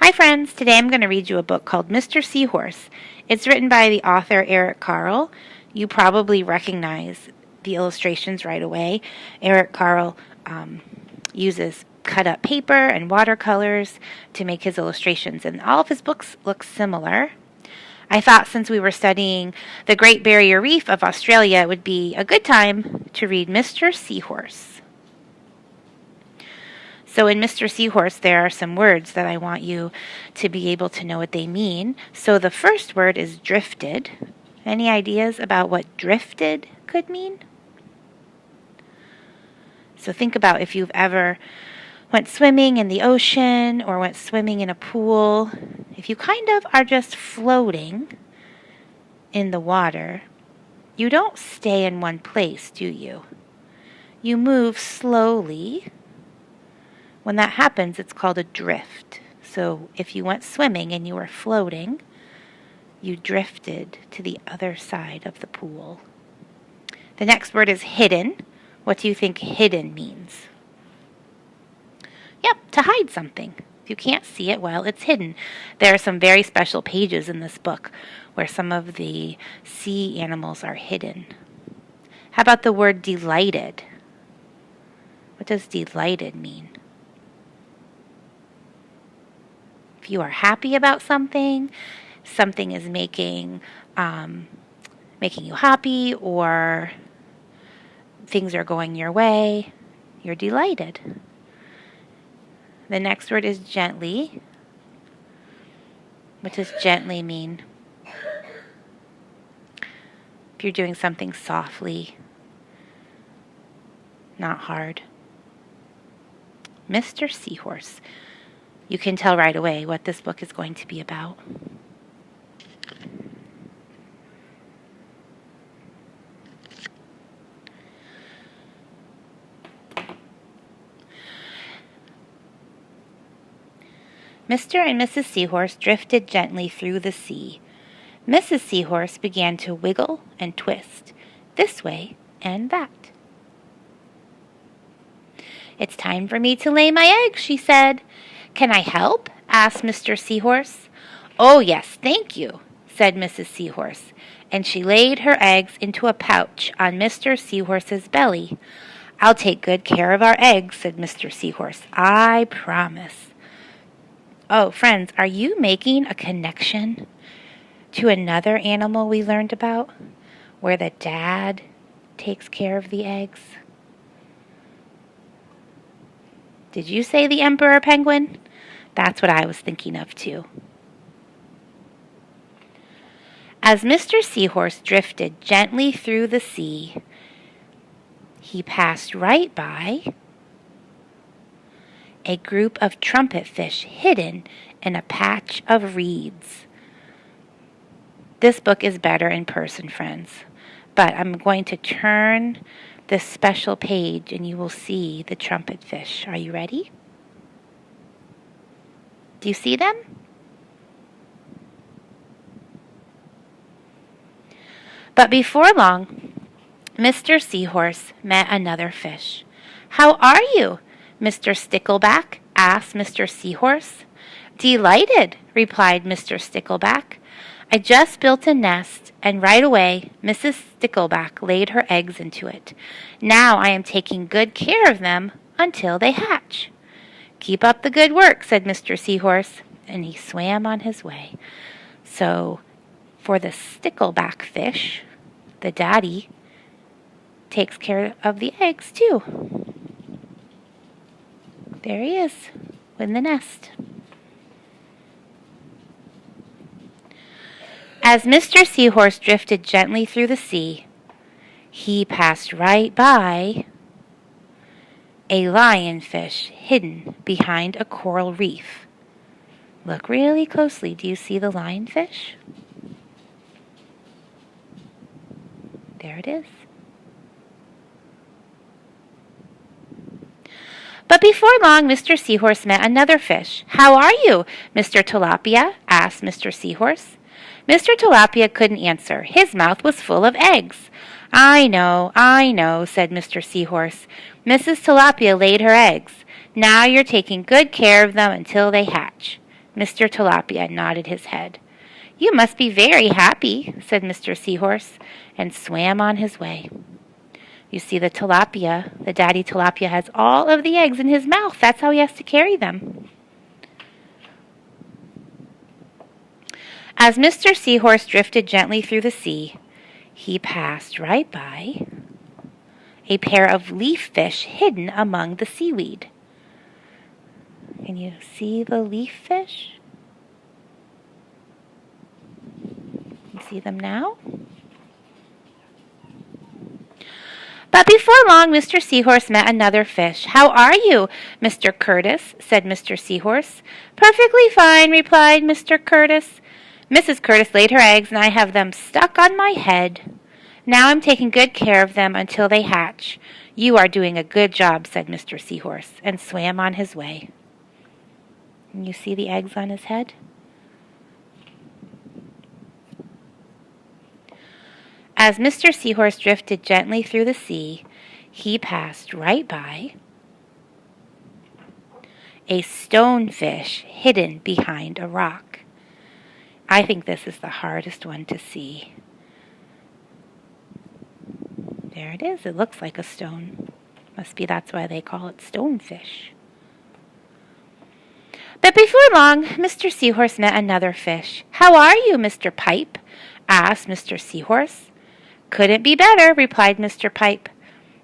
Hi friends, today I'm going to read you a book called Mr. Seahorse. It's written by the author Eric Carle. You probably recognize the illustrations right away. Eric Carle uses cut-up paper and watercolors to make his illustrations, and all of his books look similar. I thought since we were studying the Great Barrier Reef of Australia, it would be a good time to read Mr. Seahorse. So in Mr. Seahorse, there are some words that I want you to be able to know what they mean. So the first word is drifted. Any ideas about what drifted could mean? So think about if you've ever went swimming in the ocean or went swimming in a pool. If you kind of are just floating in the water, you don't stay in one place, do you? You move slowly. When that happens, it's called a drift. So if you went swimming and you were floating, you drifted to the other side of the pool. The next word is hidden. What do you think hidden means? Yep, to hide something. If you can't see it, well, it's hidden. There are some very special pages in this book where some of the sea animals are hidden. How about the word delighted? What does delighted mean? If you are happy about something, something is making you happy, or things are going your way, you're delighted. The next word is gently. What does gently mean? If you're doing something softly, not hard. Mr. Seahorse. You can tell right away what this book is going to be about. Mr. and Mrs. Seahorse drifted gently through the sea. Mrs. Seahorse began to wiggle and twist, this way and that. "It's time for me to lay my eggs," she said. "Can I help?" asked Mr. Seahorse. "Oh, yes, thank you," said Mrs. Seahorse, and she laid her eggs into a pouch on Mr. Seahorse's belly. "I'll take good care of our eggs," said Mr. Seahorse. "I promise." Oh, friends, are you making a connection to another animal we learned about, where the dad takes care of the eggs? Did you say the emperor penguin? That's what I was thinking of too. As Mr. Seahorse drifted gently through the sea, he passed right by a group of trumpet fish hidden in a patch of reeds. This book is better in person, friends, but I'm going to turn this special page and you will see the trumpet fish. Are you ready? Do you see them? But before long, Mr. Seahorse met another fish. "How are you, Mr. Stickleback?" asked Mr. Seahorse. "Delighted," replied Mr. Stickleback. "I just built a nest, and right away Mrs. Stickleback laid her eggs into it. Now I am taking good care of them until they hatch." "Keep up the good work," said Mr. Seahorse, and he swam on his way. So for the stickleback fish, the daddy takes care of the eggs too. There he is in the nest. As Mr. Seahorse drifted gently through the sea, he passed right by a lionfish hidden behind a coral reef. Look really closely. Do you see the lionfish? There it is. But before long, Mr. Seahorse met another fish. "How are you, Mr. Tilapia?" asked Mr. Seahorse. Mr. Tilapia couldn't answer. His mouth was full of eggs. I know, said Mr. Seahorse. "Mrs. Tilapia laid her eggs. Now you're taking good care of them until they hatch. Mr. Tilapia nodded his head. You must be very happy, said Mr. Seahorse, and swam on his way. You see, the daddy tilapia has all of the eggs in his mouth. That's how he has to carry them. As Mr. Seahorse drifted gently through the sea, he passed right by a pair of leaf fish hidden among the seaweed. Can you see the leaf fish? You see them now? But before long, Mr. Seahorse met another fish. How are you, Mr. Curtis? Said Mr. Seahorse. Perfectly fine, replied Mr. Curtis. Mrs. Curtis laid her eggs, and I have them stuck on my head. Now I'm taking good care of them until they hatch. You are doing a good job, said Mr. Seahorse, and swam on his way. Can you see the eggs on his head? As Mr. Seahorse drifted gently through the sea, he passed right by a stonefish hidden behind a rock. I think this is the hardest one to see. There it is. It looks like a stone. Must be that's why they call it stonefish. But before long, Mr. Seahorse met another fish. How are you, Mr. Pipe? Asked Mr. Seahorse. Couldn't be better, replied Mr. Pipe.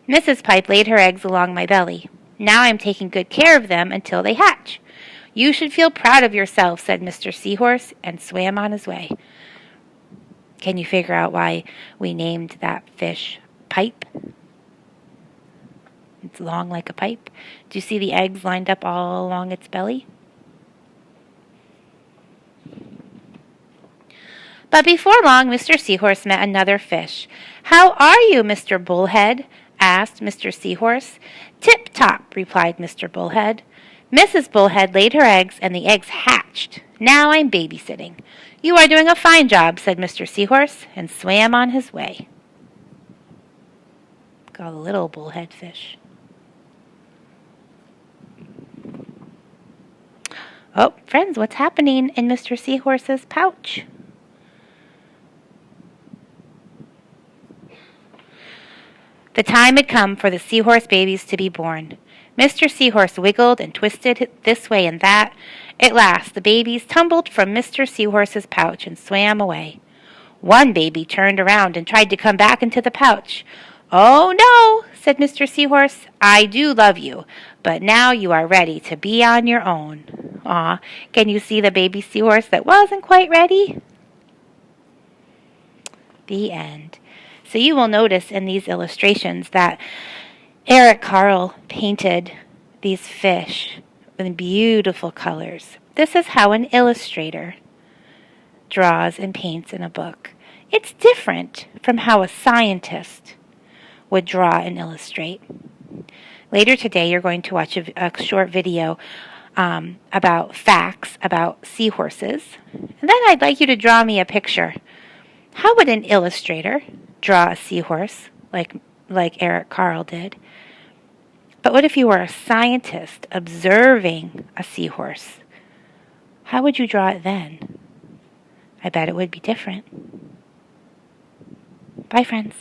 Mrs. Pipe laid her eggs along my belly. Now I'm taking good care of them until they hatch. You should feel proud of yourself, said Mr. Seahorse, and swam on his way. Can you figure out why we named that fish Pipe? It's long like a pipe. Do you see the eggs lined up all along its belly? But before long, Mr. Seahorse met another fish. How are you, Mr. Bullhead? Asked Mr. Seahorse. Tip-top, replied Mr. Bullhead. Mrs. Bullhead laid her eggs, and the eggs hatched. Now I'm babysitting. You are doing a fine job, said Mr. Seahorse, and swam on his way. Look at all the little bullhead fish. Oh, friends, what's happening in Mr. Seahorse's pouch? The time had come for the seahorse babies to be born. Mr. Seahorse wiggled and twisted this way and that. At last, the babies tumbled from Mr. Seahorse's pouch and swam away. One baby turned around and tried to come back into the pouch. Oh, no, said Mr. Seahorse. I do love you, but now you are ready to be on your own. Aw, can you see the baby seahorse that wasn't quite ready? The end. So you will notice in these illustrations that Eric Carle painted these fish in beautiful colors. This is how an illustrator draws and paints in a book. It's different from how a scientist would draw and illustrate. Later today, you're going to watch a short video about facts about seahorses. And then I'd like you to draw me a picture. How would an illustrator draw a seahorse like Eric Carle did? But what if you were a scientist observing a seahorse? How would you draw it then? I bet it would be different. Bye, friends.